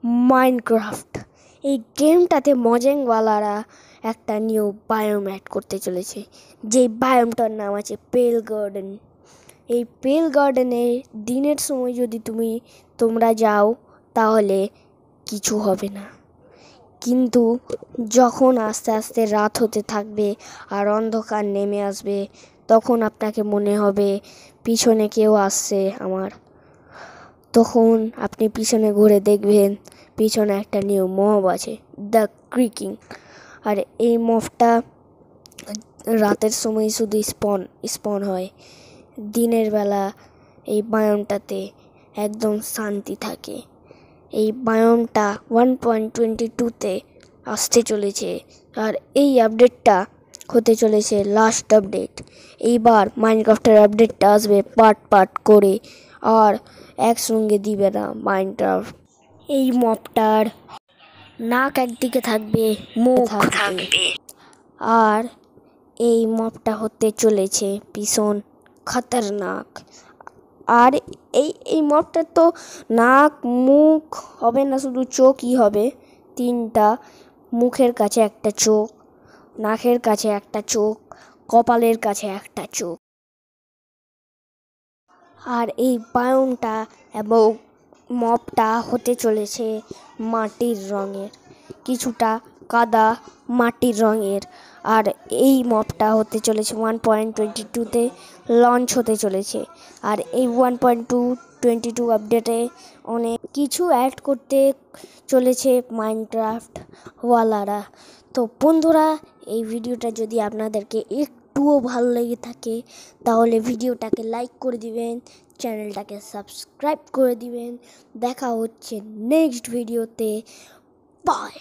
Minecraft এই গেমটাতে মজেংওয়ালারা একটা new biome add করতে চলেছে, যেই বায়োমটার নাম আছে পেল গার্ডেন। এই পেল গার্ডেনে দিনের সময় যদি তোমরা যাও তাহলে কিছু হবে না, কিন্তু যখন আস্তে আস্তে রাত হতে থাকবে আর অন্ধকার নেমে আসবে, তখন আপনাকে মনে হবে পিছনে কেউ আসছে আমার। তখন আপনি পিছনে ঘুরে দেখবেন পিছনে একটা নিউ মব আছে, দ্য ক্রিকিং। আর এই মবটা রাতের সময় শুধু স্পন হয়, দিনের বেলা এই বায়োমটাতে একদম শান্তি থাকে। এই বায়োমটা 1.22-তে আসতে চলেছে, আর এই আপডেটটা হতে চলেছে লাস্ট আপডেট। এইবার মাইনক্রাফটের আপডেটটা আসবে পার্ট করে, আর একসঙ্গে দিবে না মাইনক্রাফট। এই মবটার নাক একদিকে থাকবে, মুখ থাকবে, আর এই মবটা হতে চলেছে ভীষণ খতরনাক। আর এই মবটার তো নাক মুখ হবে না, শুধু চোখই হবে, 3টা। মুখের কাছে একটা চোখ, নাকের কাছে একটা চোখ, কপালের কাছে একটা চোখ। আর এই বায়োমটা এবং মবটা হতে চলেছে মাটির রঙের, কিছুটা কাদা মাটির রঙের। আর এই মবটা হতে চলেছে 1.22-তে লঞ্চ হতে চলেছে। আর এই 1.22 আপডেটে অনেক কিছু অ্যাড করতে চলেছে মাইনক্রাফট ওয়ালারা। তো বন্ধুরা, এই ভিডিওটা যদি আপনাদেরকে একটুও ভালো লেগে থাকে তাহলে ভিডিওটাকে লাইক করে দিবেন, চ্যানেলটাকে সাবস্ক্রাইব করে দিবেন। দেখা হচ্ছে নেক্সট ভিডিওতে। বাই।